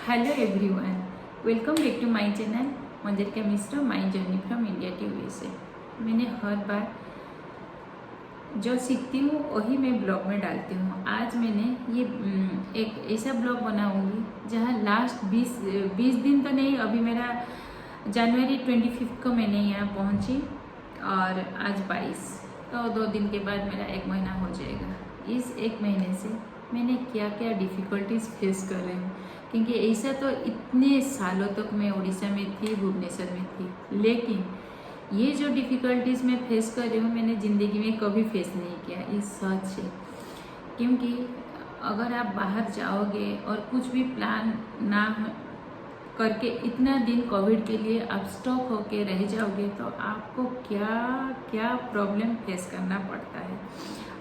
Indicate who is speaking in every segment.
Speaker 1: Hello everyone, welcome back to my channel Manjarika Mishra, my journey from India to USA. मैंने हर बार जो सीखती हूँ वही मैं ब्लॉग में डालती हूँ। आज मैंने ये एक ऐसा ब्लॉग बनाऊँगी जहाँ लास्ट 20 दिन तो नहीं, अभी मेरा जनवरी 25 को मैंने यहाँ पहुँची और आज 22, तो 2 दिन के बाद मेरा 1 महीना हो जाएगा। इस 1 महीने से मैंने क्या क्या डिफ़िकल्टीज फेस कर रही हूँ, क्योंकि ऐसा तो इतने सालों तक मैं उड़ीसा में थी, भुवनेश्वर में थी, लेकिन ये जो डिफ़िकल्टीज़ मैं फेस कर रही हूँ मैंने ज़िंदगी में कभी फेस नहीं किया। ये सच है, क्योंकि अगर आप बाहर जाओगे और कुछ भी प्लान ना करके इतना दिन कोविड के लिए आप स्टॉक होके रह जाओगे तो आपको क्या क्या प्रॉब्लम फेस करना पड़ता है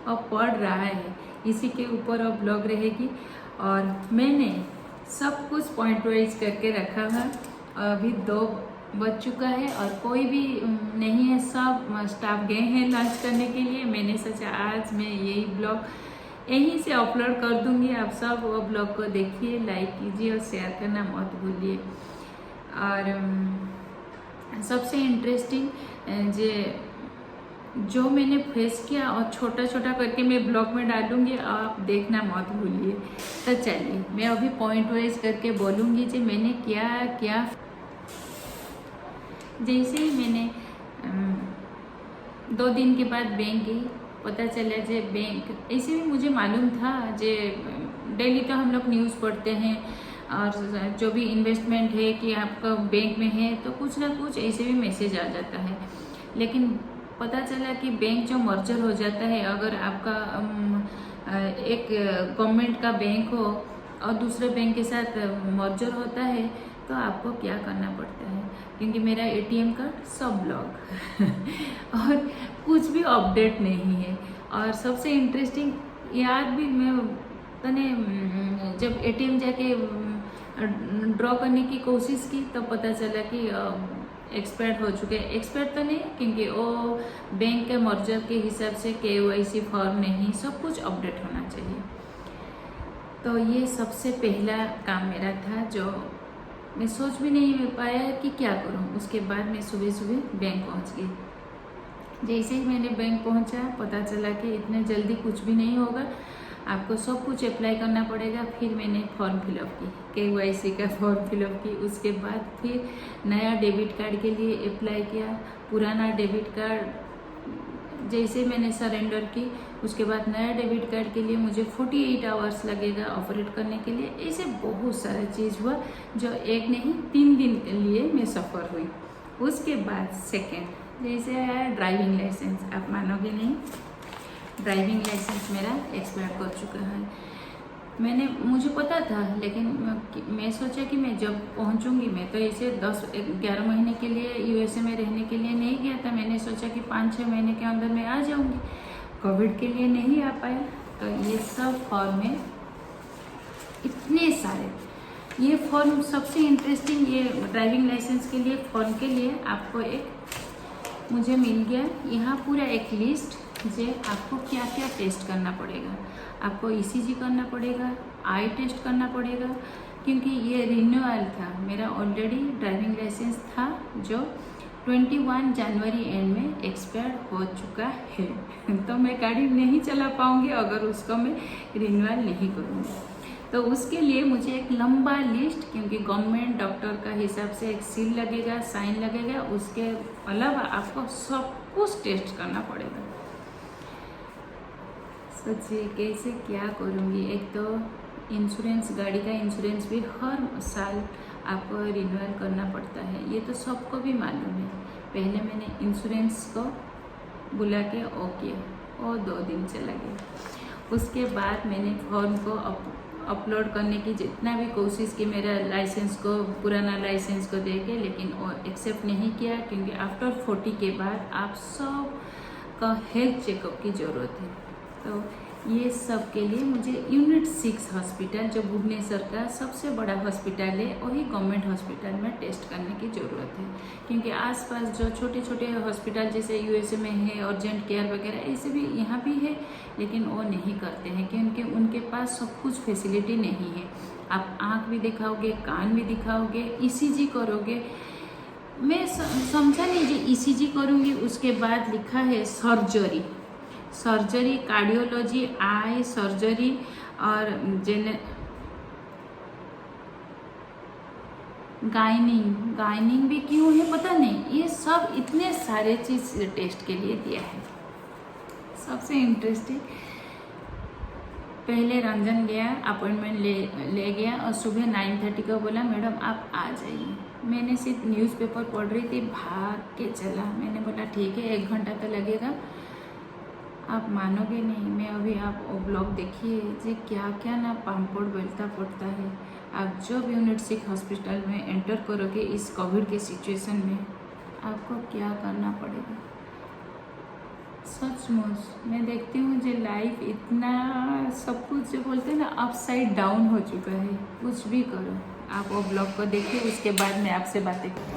Speaker 1: और पड़ रहा है। इसी के ऊपर अब ब्लॉग रहेगी और मैंने सब कुछ पॉइंट वाइज करके रखा है। अभी 2 बज चुका है और कोई भी नहीं है, सब स्टाफ गए हैं लंच करने के लिए। मैंने सोचा आज मैं यही ब्लॉग यहीं से अपलोड कर दूंगी। आप सब वो ब्लॉग को देखिए, लाइक कीजिए और शेयर करना मत भूलिए। और सबसे इंटरेस्टिंग जो मैंने फेस किया और छोटा छोटा करके मैं ब्लॉग में डालूंगी, आप देखना मत भूलिए। तो चलिए मैं अभी पॉइंट वाइज करके बोलूँगी कि मैंने क्या क्या। जैसे ही मैंने 2 दिन के बाद बैंक गई, पता चला जे बैंक, ऐसे भी मुझे मालूम था जे डेली तो हम लोग न्यूज़ पढ़ते हैं और जो भी इन्वेस्टमेंट है कि आपका बैंक में है तो कुछ ना कुछ ऐसे भी मैसेज आ जाता है। लेकिन पता चला कि बैंक जो मर्जर हो जाता है, अगर आपका एक गवर्नमेंट का बैंक हो और दूसरे बैंक के साथ मर्जर होता है तो आपको क्या करना पड़ता है, क्योंकि मेरा एटीएम कार्ड सब ब्लॉक और कुछ भी अपडेट नहीं है। और सबसे इंटरेस्टिंग याद भी, मैं तने जब एटीएम जाके ड्रॉ करने की कोशिश की तो पता चला कि एक्सपायर हो चुके। एक्सपायर तो नहीं, क्योंकि वो बैंक के मर्जर के हिसाब से KYC फॉर्म नहीं, सब कुछ अपडेट होना चाहिए। तो ये सबसे पहला काम मेरा था जो मैं सोच भी नहीं पाया कि क्या करूं। उसके बाद मैं सुबह सुबह बैंक पहुंच गई। जैसे ही मैंने बैंक पहुंचा, पता चला कि इतने जल्दी कुछ भी नहीं होगा, आपको सब कुछ अप्लाई करना पड़ेगा। फिर मैंने फॉर्म फिलअप की, KYC का फॉर्म फिलअप की। उसके बाद फिर नया डेबिट कार्ड के लिए अप्लाई किया। पुराना डेबिट कार्ड जैसे मैंने सरेंडर की, उसके बाद नया डेबिट कार्ड के लिए मुझे 48 आवर्स लगेगा ऑपरेट करने के लिए। ऐसे बहुत सारा चीज़ हुआ जो 1 नहीं 3 दिन के लिए मैं सफ़र हुई। उसके बाद सेकेंड जैसे है ड्राइविंग लाइसेंस। आप मानोगे नहीं, ड्राइविंग लाइसेंस मेरा एक्सपायर कर चुका है। मुझे पता था, लेकिन मैं सोचा कि मैं जब पहुंचूंगी, मैं तो ऐसे 10-11 महीने के लिए यूएसए में रहने के लिए नहीं गया था। मैंने सोचा कि 5-6 महीने के अंदर मैं आ जाऊंगी। कोविड के लिए नहीं आ पाया। तो ये सब फॉर्म है, इतने सारे ये फॉर्म। सबसे इंटरेस्टिंग ये ड्राइविंग लाइसेंस के लिए फॉर्म के लिए आपको एक मुझे मिल गया यहाँ पूरा एक लिस्ट, जे आपको क्या क्या टेस्ट करना पड़ेगा। आपको ECG करना पड़ेगा, आई टेस्ट करना पड़ेगा, क्योंकि ये रिन्यूअल था। मेरा ऑलरेडी ड्राइविंग लाइसेंस था जो 21 जनवरी एंड में एक्सपायर हो चुका है तो मैं गाड़ी नहीं चला पाऊँगी अगर उसको मैं रिन्यूअल नहीं करूँगी। तो उसके लिए मुझे एक लंबा लिस्ट, क्योंकि गवर्नमेंट डॉक्टर का हिसाब से एक सील लगेगा, साइन लगेगा, उसके अलावा आपको सब कुछ टेस्ट करना पड़ेगा। सोचिए कैसे क्या करूँगी। एक तो इंश्योरेंस, गाड़ी का इंश्योरेंस भी हर साल आपको रिन्यूअल करना पड़ता है, ये तो सबको भी मालूम है। पहले मैंने इंश्योरेंस को बुला के किया और 2 दिन चला गया। उसके बाद मैंने फॉर्म को अपलोड करने की जितना भी कोशिश की, मेरा लाइसेंस को, पुराना लाइसेंस को दे के, लेकिन वो एक्सेप्ट नहीं किया, क्योंकि आफ्टर 40 के बाद आप सब का हेल्थ चेकअप की ज़रूरत है। तो ये सब के लिए मुझे यूनिट 6 हॉस्पिटल, जो भुवनेश्वर का सबसे बड़ा हॉस्पिटल है, वही गवर्नमेंट हॉस्पिटल में टेस्ट करने की ज़रूरत है। क्योंकि आसपास जो छोटे छोटे हॉस्पिटल जैसे यूएसए में है, अर्जेंट केयर वगैरह ऐसे भी यहाँ भी है, लेकिन वो नहीं करते हैं क्योंकि उनके पास सब कुछ फैसिलिटी नहीं है। आप आँख भी दिखाओगे, कान भी दिखाओगे, ईसीजी करोगे, मैं समझा नहीं जी ईसीजी करूँगी, उसके बाद लिखा है सर्जरी, कार्डियोलॉजी, आई सर्जरी और गाइनिंग भी क्यों है पता नहीं। ये सब इतने सारे चीज़ टेस्ट के लिए दिया है। सबसे इंटरेस्टिंग, पहले रंजन गया, अपॉइंटमेंट ले गया और सुबह 9:30 को बोला मैडम आप आ जाइए। मैंने सिर्फ न्यूज़पेपर पढ़ रही थी, भाग के चला। मैंने बोला ठीक है 1 घंटा तो लगेगा। आप मानोगे नहीं, मैं अभी आप वो ब्लॉग देखिए जी, क्या क्या ना पामपोड़ बेलता पड़ता है। आप जब यूनिट 6 हॉस्पिटल में एंटर करोगे इस कोविड के सिचुएशन में, आपको क्या करना पड़ेगा। सचमुच मैं देखती हूँ जो लाइफ इतना सब कुछ जो बोलते हैं ना अपसाइड डाउन हो चुका है। कुछ भी करो, आप वो ब्लॉग को देखिए, उसके बाद मैं आपसे बातें करूँ।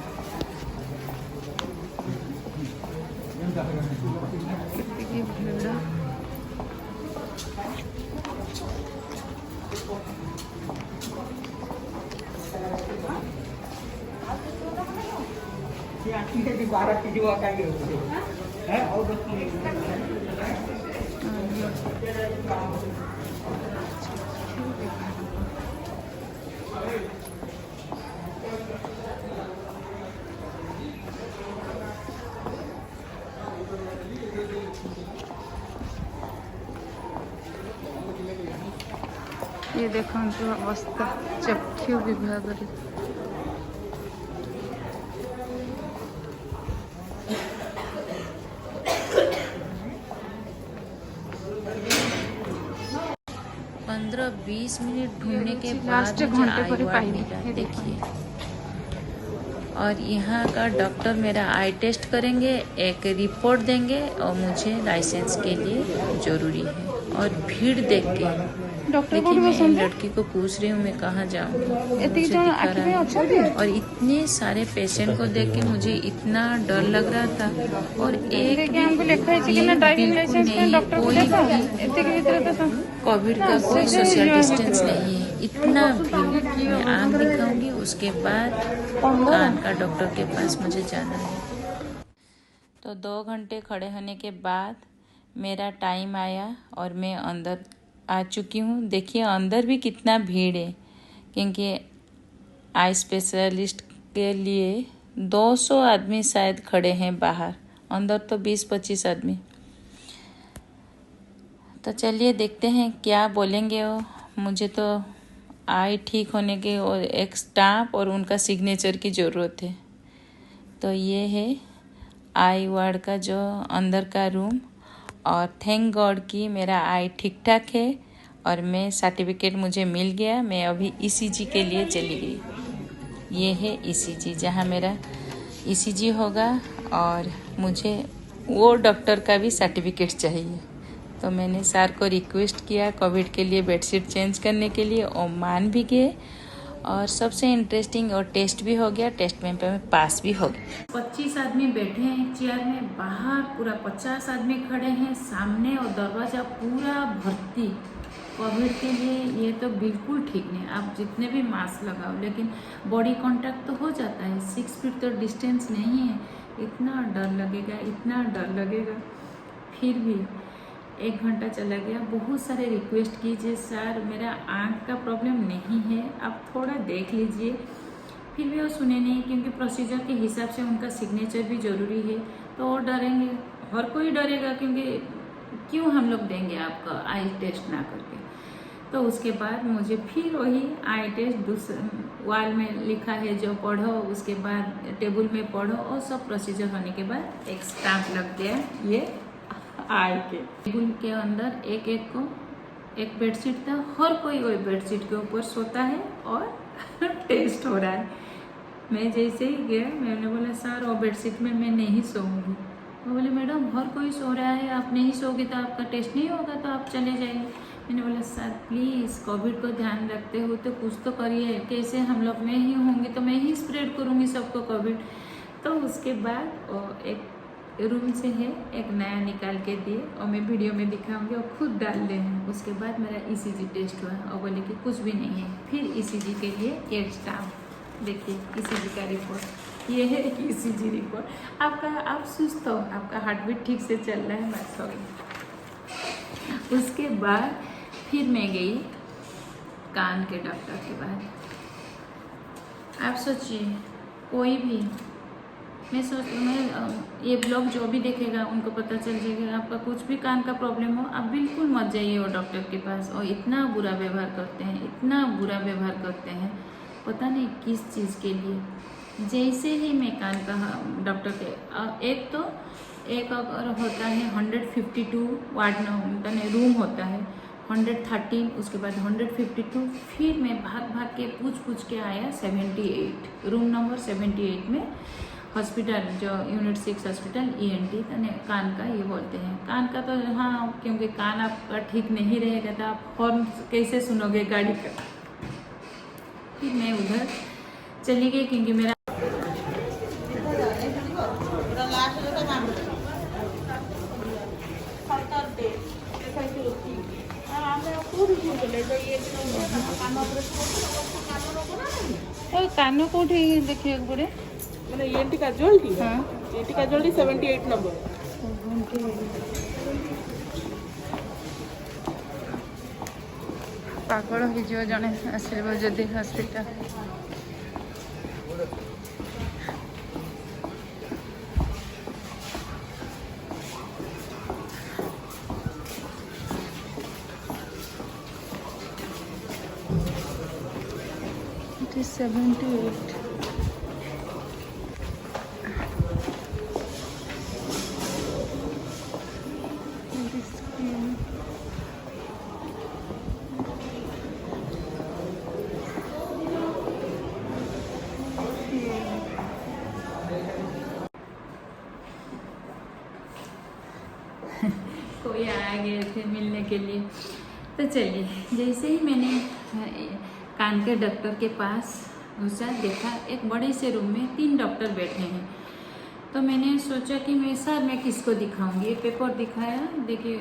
Speaker 1: ये देखो अवस्था चक्षु विभाग रे। पंद्रह 20 मिनट ढूंढने के बाद मुझे आई मिला, देखिए। और यहाँ का डॉक्टर मेरा आई टेस्ट करेंगे, एक रिपोर्ट देंगे और मुझे लाइसेंस के लिए ज़रूरी है। और भीड़ देख के देखिए, मैं इन लड़की को पूछ रही हूँ मैं कहाँ जाऊँ, मुझे दिखा रहा है। और इतने सारे पेशेंट को देख के मुझे इतना डर लग रहा था। और एक कोविड का कोई सोशल डिस्टेंस नहीं है, इतना भीड़। मैं आँख दिखाऊंगी, उसके बाद कान का डॉक्टर के पास मुझे जाना है। तो 2 घंटे खड़े होने के बाद मेरा टाइम आया और मैं अंदर आ चुकी हूँ। देखिए अंदर भी कितना भीड़ है, क्योंकि आई स्पेशलिस्ट के लिए 200 आदमी शायद खड़े हैं बाहर, अंदर तो 20-25 आदमी। तो चलिए देखते हैं क्या बोलेंगे वो। मुझे तो आई ठीक होने के और एक स्टाम्प और उनका सिग्नेचर की ज़रूरत है। तो ये है आई वार्ड का जो अंदर का रूम। और थैंक गॉड कि मेरा आई ठीक ठाक है और मैं सर्टिफिकेट मुझे मिल गया। मैं अभी ईसीजी के लिए चली गई। ये है ईसीजी, जहाँ मेरा ईसीजी होगा और मुझे वो डॉक्टर का भी सर्टिफिकेट चाहिए। तो मैंने सर को रिक्वेस्ट किया कोविड के लिए बेडशीट चेंज करने के लिए, और मान भी गए। और सबसे इंटरेस्टिंग, और टेस्ट भी हो गया, टेस्ट में मैं पास भी हो गया। 25 आदमी बैठे हैं एक चेयर में, बाहर पूरा 50 आदमी खड़े हैं सामने, और दरवाज़ा पूरा भर्ती। कोविड के लिए ये तो बिल्कुल ठीक नहीं। आप जितने भी मास्क लगाओ, लेकिन बॉडी कांटेक्ट तो हो जाता है। 6 फीट तो डिस्टेंस नहीं है। इतना डर लगेगा, इतना डर लगेगा। फिर भी 1 घंटा चला गया। बहुत सारे रिक्वेस्ट कीजिए, सर मेरा आँख का प्रॉब्लम नहीं है, आप थोड़ा देख लीजिए। फिर भी वो सुने नहीं, क्योंकि प्रोसीजर के हिसाब से उनका सिग्नेचर भी ज़रूरी है। तो वो डरेंगे, हर कोई डरेगा, क्योंकि क्यों हम लोग देंगे आपका आई टेस्ट ना करके। तो उसके बाद मुझे फिर वही आई टेस्ट दूसरे वाल में लिखा है जो पढ़ो, उसके बाद टेबल में पढ़ो, और सब प्रोसीजर होने के बाद एक स्टाम्प लग गया ये आई के। टेबल के अंदर एक एक बेडशीट था, हर कोई वही बेडशीट के ऊपर सोता है और टेस्ट हो रहा है। मैं जैसे ही गया, मैंने बोला सर वो बेडशीट में मैं नहीं सोऊंगी। वो बोले मैडम हर कोई सो रहा है, आप नहीं सोगे तो आपका टेस्ट नहीं होगा, तो आप चले जाइए। मैंने बोला सर प्लीज़ कोविड को ध्यान रखते हो तो कुछ तो करिए, कैसे हम लोग मैं ही होंगी तो मैं ही स्प्रेड करूँगी सबको कोविड। तो उसके बाद वो एक रूम से है एक नया निकाल के दिए और मैं वीडियो में दिखाऊंगी और खुद डाल दे हैं। उसके बाद मेरा ECG टेस्ट हुआ और बोले कि कुछ भी नहीं है। फिर ECG के लिए एक स्टाफ, देखिए ECG का रिपोर्ट ये है, एक ECG रिपोर्ट आपका, आप सुस्त हो, आपका हार्ट बीट ठीक से चल रहा है, बस हो गई। उसके बाद फिर मैं गई कान के डॉक्टर के पास। आप सोचिए कोई भी, मैं ये ब्लॉग जो भी देखेगा उनको पता चल जाएगा, आपका कुछ भी कान का प्रॉब्लम हो आप बिल्कुल मत जाइए वो डॉक्टर के पास। और इतना बुरा व्यवहार करते हैं, इतना बुरा व्यवहार करते हैं, पता नहीं किस चीज़ के लिए। जैसे ही मैं कान का डॉक्टर के एक अगर होता है 152 वार्ड न रूम होता है, 113, उसके बाद 152, फिर मैं भाग के पूछ के आया 78 रूम नंबर 78 में हॉस्पिटल, जो यूनिट 6 हॉस्पिटल ENT कान का ये बोलते हैं। कान का तो हाँ, क्योंकि कान आपका ठीक नहीं रहेगा तो आप हॉर्न कैसे सुनोगे गाड़ी का। फिर मैं उधर चली गई क्योंकि मेरा कान कौटी देखिए पड़े
Speaker 2: মানে ENT casualty, हाँ ENT casualty 78 नंबर।
Speaker 1: पागल हो जड़े आसब जदि हॉस्पिटल। It is 78. कोई आ गए थे मिलने के लिए। तो चलिए, जैसे ही मैंने कान के डॉक्टर के पास घुसा, देखा एक बड़े से रूम में 3 डॉक्टर बैठे हैं। तो मैंने सोचा कि मैं किसको दिखाऊंगी। पेपर दिखाया, देखिए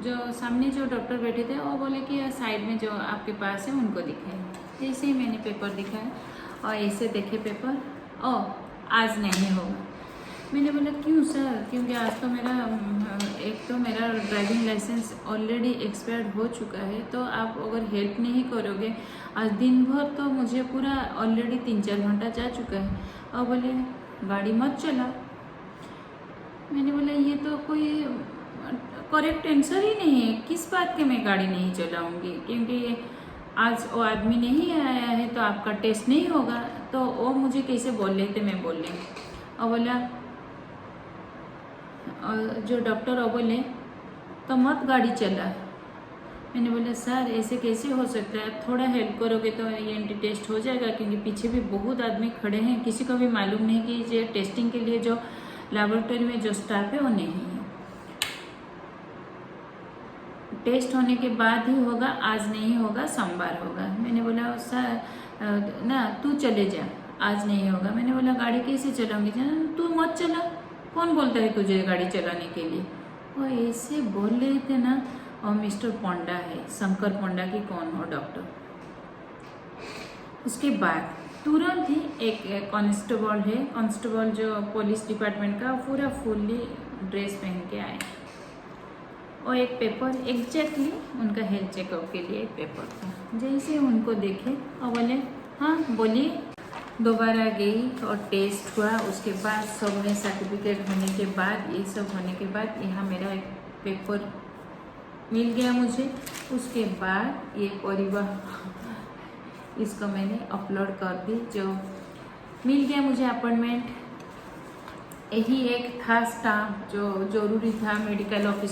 Speaker 1: जो सामने जो डॉक्टर बैठे थे वो बोले कि साइड में जो आपके पास है उनको दिखाए। जैसे ही मैंने पेपर दिखाया और ऐसे देखे पेपर, आज नहीं होगा। मैंने बोला क्यों सर, क्योंकि आज तो मेरा ड्राइविंग लाइसेंस ऑलरेडी एक्सपायर्ड हो चुका है, तो आप अगर हेल्प नहीं करोगे, आज दिन भर तो मुझे पूरा ऑलरेडी 3-4 घंटा जा चुका है। और बोले गाड़ी मत चला। मैंने बोला ये तो कोई करेक्ट आंसर ही नहीं है, किस बात के मैं गाड़ी नहीं चलाऊंगी, क्योंकि आज वो आदमी नहीं आया है तो आपका टेस्ट नहीं होगा। तो वो मुझे कैसे बोल रहे थे, मैं बोल रही और बोला जो डॉक्टर वो बोले तो मत गाड़ी चला। मैंने बोला सर ऐसे कैसे हो सकता है, आप थोड़ा हेल्प करोगे तो ENT टेस्ट हो जाएगा, क्योंकि पीछे भी बहुत आदमी खड़े हैं, किसी को भी मालूम नहीं कि ये टेस्टिंग के लिए जो लैबोरेटरी में जो स्टाफ है वो नहीं है। टेस्ट होने के बाद ही होगा, आज नहीं होगा, सोमवार होगा। मैंने बोला सर ना तू चले जा, आज नहीं होगा। मैंने बोला गाड़ी कैसे चलाऊंगी, तू मत चला, कौन बोलता है तुझे गाड़ी चलाने के लिए। वो ऐसे बोल रहे थे ना। और मिस्टर पोंडा है, शंकर पोंडा की कौन हो डॉक्टर। उसके बाद तुरंत ही एक कांस्टेबल है, कांस्टेबल जो पुलिस डिपार्टमेंट का, पूरा फुल्ली ड्रेस पहन के आए और एक पेपर एग्जैक्टली उनका हेल्थ चेकअप के लिए एक पेपर था। जैसे उनको देखे और बोले हाँ बोलिए। दोबारा गई और टेस्ट हुआ। उसके बाद सब में सर्टिफिकेट होने के बाद, ये सब होने के बाद यहाँ मेरा एक पेपर मिल गया मुझे। उसके बाद ये परिवार इसको मैंने अपलोड कर दी, जो मिल गया मुझे अपॉइंटमेंट। यही एक था स्टाफ जो जरूरी था मेडिकल ऑफिस